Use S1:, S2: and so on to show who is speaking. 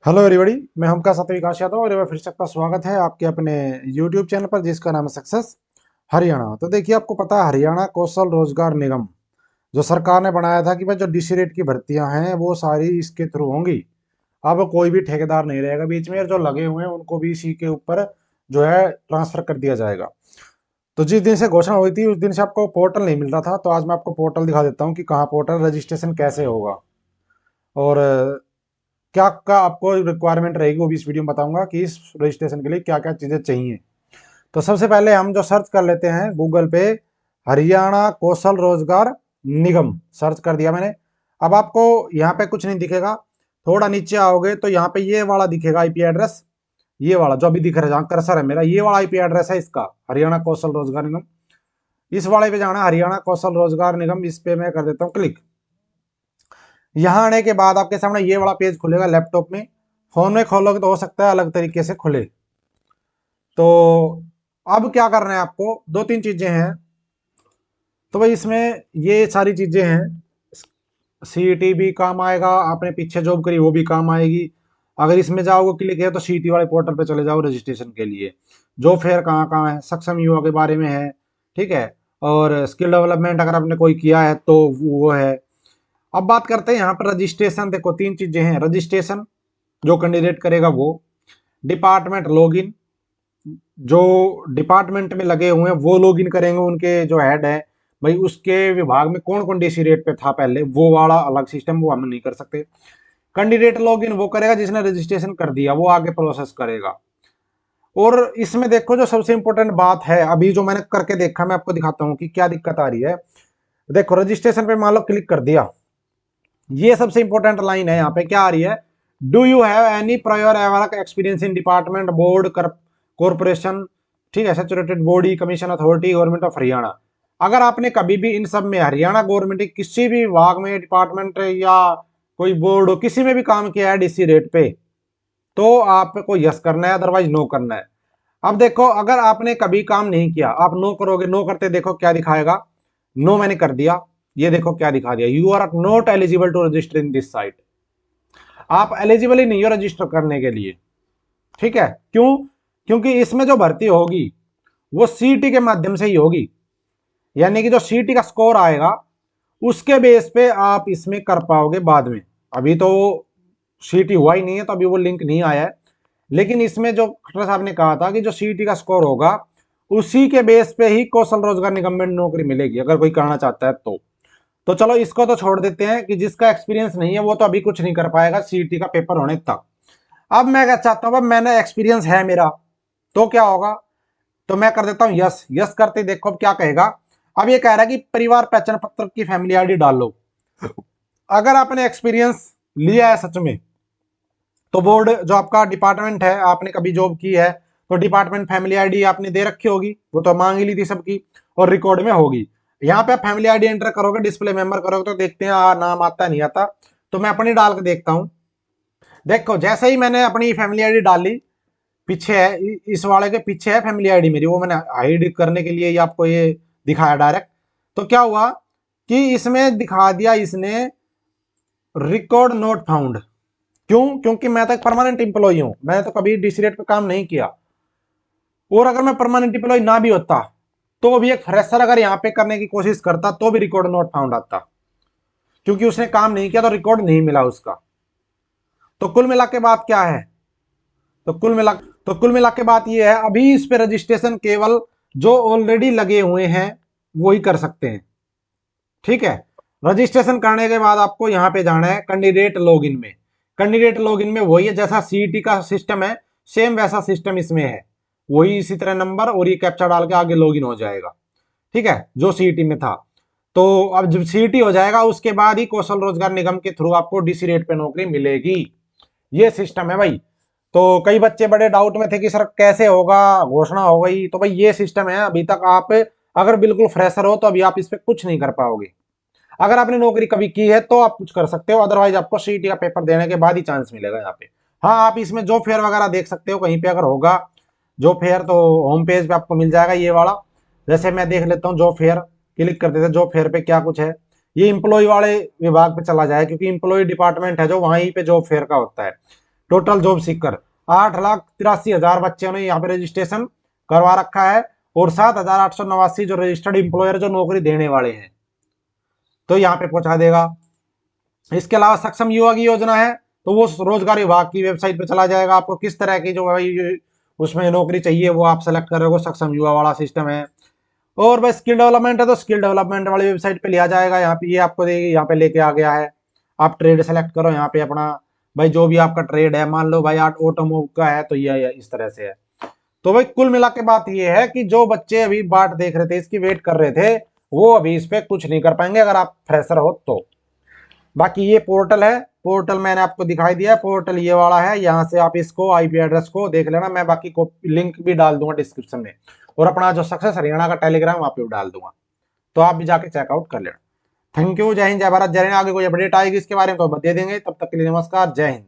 S1: Hello everybody, मैं हम का सत्यविकास यादव और एक बार फिर से आपका स्वागत है आपके अपने यूट्यूब चैनल पर जिसका नाम है सक्सेस हरियाणा। तो देखिए, आपको पता है हरियाणा कौशल रोजगार निगम जो सरकार ने बनाया था कि भाई जो डीसी रेट की भर्तियां हैं वो सारी इसके थ्रू होंगी। अब कोई भी ठेकेदार नहीं रहेगा बीच में, और जो लगे हुए हैं उनको भी इसी के ऊपर जो है ट्रांसफर कर दिया जाएगा। तो जिस दिन से घोषणा हुई थी उस दिन से आपको पोर्टल नहीं मिल रहा था, तो आज मैं आपको पोर्टल दिखा देता हूँ कि कहाँ पोर्टल रजिस्ट्रेशन कैसे होगा और क्या क्या आपको रिक्वायरमेंट रहेगी वो भी इस वीडियो में बताऊंगा कि इस रजिस्ट्रेशन के लिए क्या क्या चीज़ें चाहिए। तो सबसे पहले हम जो सर्च कर लेते हैं गूगल पे, हरियाणा कौशल रोजगार निगम सर्च कर दिया मैंने। अब आपको यहाँ पे कुछ नहीं दिखेगा, थोड़ा नीचे आओगे तो यहाँ पे ये वाला दिखेगा आईपी एड्रेस। ये वाला जो अभी दिख रहा है जहाँ कर्सर है मेरा, ये वाला आईपी एड्रेस है इसका, हरियाणा कौशल रोजगार निगम। इस वाले पे जाना है, हरियाणा कौशल रोजगार निगम, इस पे मैं कर देता हूँ क्लिक। यहाँ आने के बाद आपके सामने ये वाला पेज खुलेगा लैपटॉप में। फोन में खोलोगे तो हो सकता है अलग तरीके से खुले। तो अब क्या करना है आपको, दो तीन चीजें हैं। तो भाई इसमें ये सारी चीजें हैं, सीईटी भी काम आएगा, आपने पीछे जॉब करी वो भी काम आएगी। अगर इसमें जाओगे क्लिक है तो सीईटी वाले पोर्टल पे चले जाओ रजिस्ट्रेशन के लिए। जॉब फेयर कहाँ कहाँ है, सक्षम युवा के बारे में है, ठीक है। और स्किल डेवलपमेंट अगर आपने कोई किया है तो वो है। अब बात करते हैं यहाँ पर रजिस्ट्रेशन। देखो तीन चीजें हैं, रजिस्ट्रेशन जो कैंडिडेट करेगा वो, डिपार्टमेंट लॉगिन जो डिपार्टमेंट में लगे हुए हैं वो लॉगिन करेंगे, उनके जो हेड है भाई उसके विभाग में कौन कौन डीसी रेट पे था पहले, वो वाला अलग सिस्टम, वो हम नहीं कर सकते। कैंडिडेट लॉगिन वो करेगा जिसने रजिस्ट्रेशन कर दिया, वो आगे प्रोसेस करेगा। और इसमें देखो जो सबसे इंपॉर्टेंट बात है, अभी जो मैंने करके देखा मैं आपको दिखाता हूँ कि क्या दिक्कत आ रही है। देखो रजिस्ट्रेशन पे मान लो क्लिक कर दिया, ये सबसे इंपॉर्टेंट लाइन है। यहाँ पे क्या आ रही है, do you have any prior ever experience in department board corporation, ठीक है, saturated body commission authority government of Haryana. अगर आपने कभी भी इन सब में हरियाणा गवर्नमेंट के किसी भी विभाग में, डिपार्टमेंट या कोई बोर्ड हो, किसी में भी काम किया है डीसी रेट पे, तो आपको यस करना है, अदरवाइज नो करना है। अब देखो अगर आपने कभी काम नहीं किया, आप नो करोगे, नो करते देखो क्या दिखाएगा, नो मैंने कर दिया, ये देखो क्या दिखा दिया, you are not eligible to register in this site. आप एलिजिबल ही नहीं हो रजिस्टर करने के लिए, ठीक है। क्यों? क्योंकि इसमें जो भर्ती होगी वो सीटी के माध्यम से ही होगी, यानी कि जो सीटी का स्कोर आएगा उसके बेस पे आप इसमें कर पाओगे बाद में। अभी तो सीटी हुआ ही नहीं है तो अभी वो लिंक नहीं आया है, लेकिन इसमें जो खट्टर साहब ने कहा था कि जो सीटी का स्कोर होगा उसी के बेस पे ही कौशल रोजगार निगम में नौकरी मिलेगी अगर कोई करना चाहता है तो चलो इसको तो छोड़ देते हैं कि जिसका एक्सपीरियंस नहीं है वो तो अभी कुछ नहीं कर पाएगा सीईटी का पेपर होने तक। अब मैं क्या चाहता हूं, अब मैंने एक्सपीरियंस है मेरा, तो क्या होगा, तो मैं कर देता हूं यस। यस करते देखो अब क्या कहेगा। अब ये कह रहा है कि परिवार पहचान पत्र की फैमिली आईडी डाल लो। अगर आपने एक्सपीरियंस लिया है सच में, तो बोर्ड जो आपका डिपार्टमेंट है, आपने कभी जॉब की है तो डिपार्टमेंट फैमिली आईडी आपने दे रखी होगी, वो तो मांग ही ली थी सबकी और रिकॉर्ड में होगी। यहाँ पे आप फैमिली आईडी एंटर करोगे, डिस्प्ले मेंबर करोगे तो देखते हैं नाम आता नहीं आता। तो मैं अपनी डाल के देखता हूँ। देखो जैसे ही मैंने अपनी फैमिली आईडी डाली, पीछे है, इस वाले के पीछे है फैमिली आईडी मेरी, वो मैंने हाइड करने के लिए आपको ये दिखाया डायरेक्ट। तो क्या हुआ कि इसमें दिखा दिया इसने रिकॉर्ड नोट फाउंड। क्यों? क्योंकि मैं तो एक परमानेंट इंप्लॉई हूं, मैंने तो कभी डीसी रेट पे काम नहीं किया। और अगर मैं परमानेंट इंप्लॉई ना भी होता तो भी एक फ्रेशर अगर यहाँ पे करने की कोशिश करता तो भी रिकॉर्ड नोट फाउंड आता, क्योंकि उसने काम नहीं किया तो रिकॉर्ड नहीं मिला उसका। तो कुल मिला के बात क्या है, तो कुल मिला के बात ये है, अभी इस पे रजिस्ट्रेशन केवल जो ऑलरेडी लगे हुए हैं वो ही कर सकते हैं, ठीक है। रजिस्ट्रेशन करने के बाद आपको यहाँ पे जाना है कैंडिडेट लॉगिन में। कैंडिडेट लॉगिन में वही है जैसा सीईटी का सिस्टम है, सेम वैसा सिस्टम इसमें है, वही इसी तरह नंबर और ये कैप्चा डाल के आगे लॉगिन हो जाएगा, ठीक है, जो सीईटी में था। तो अब जब सीईटी हो जाएगा उसके बाद ही कौशल रोजगार निगम के थ्रू आपको डीसी रेट पे नौकरी मिलेगी। ये सिस्टम है भाई। तो कई बच्चे बड़े डाउट में थे कि सर कैसे होगा, घोषणा हो गई, तो भाई ये सिस्टम है। अभी तक आप अगर बिल्कुल फ्रेशर हो तो अभी आप इस पे कुछ नहीं कर पाओगे। अगर आपने नौकरी कभी की है तो आप कुछ कर सकते हो, अदरवाइज आपको सीईटी का पेपर देने के बाद ही चांस मिलेगा यहाँ पे। हाँ, आप इसमें जॉब फेयर वगैरह देख सकते हो कहीं पे अगर होगा जॉब फेयर, तो होम पेज पे आपको मिल जाएगा ये वाला। जैसे मैं देख लेता हूँ जॉब फेयर, क्लिक कर देते हैं जॉब फेयर पे क्या कुछ है। ये इंप्लॉय वाले विभाग पे चला जाए क्योंकि इंप्लॉय डिपार्टमेंट है जो वहीं पे जॉब फेयर का होता है। टोटल जॉब सीकर 8,83,000 बच्चों ने यहाँ पे रजिस्ट्रेशन करवा रखा है, और 7,889 जो रजिस्टर्ड एम्प्लॉयर जो नौकरी देने वाले हैं तो यहाँ पे पहुंचा देगा। इसके अलावा सक्षम युवा की योजना है, तो वो रोजगार विभाग की वेबसाइट पे चला जाएगा, आपको किस तरह की जो भाई उसमें नौकरी चाहिए वो आप सेलेक्ट कर रहे हो, सक्षम युवा वाला सिस्टम है। और भाई स्किल डेवलपमेंट है, तो स्किल डेवलपमेंट वाली वेबसाइट पे लिया जाएगा, यहाँ पे ये आपको यहाँ पे लेके आ गया है। आप ट्रेड सेलेक्ट करो यहाँ पे अपना, भाई जो भी आपका ट्रेड है, मान लो भाई ऑटोमोबाइल का है तो ये इस तरह से है। तो भाई कुल मिला के बात ये है कि जो बच्चे अभी बाट देख रहे थे, इसकी वेट कर रहे थे, वो अभी इस पे कुछ नहीं कर पाएंगे अगर आप फ्रेशर हो तो। बाकी ये पोर्टल है, पोर्टल मैंने आपको दिखाई दिया, पोर्टल ये वाला है, यहाँ से आप इसको आईपी एड्रेस को देख लेना, मैं बाकी को लिंक भी डाल दूंगा डिस्क्रिप्शन में, और अपना जो सक्सेस हरियाणा का टेलीग्राम वहाँ पे डाल दूंगा, तो आप भी जाके चेकआउट कर लेना। थैंक यू, जय हिंद, जय भारत, जय हिंद। आगे कोई अपडेट आएगी इसके बारे में तो दे देंगे, तब तक के लिए नमस्कार, जय हिंद।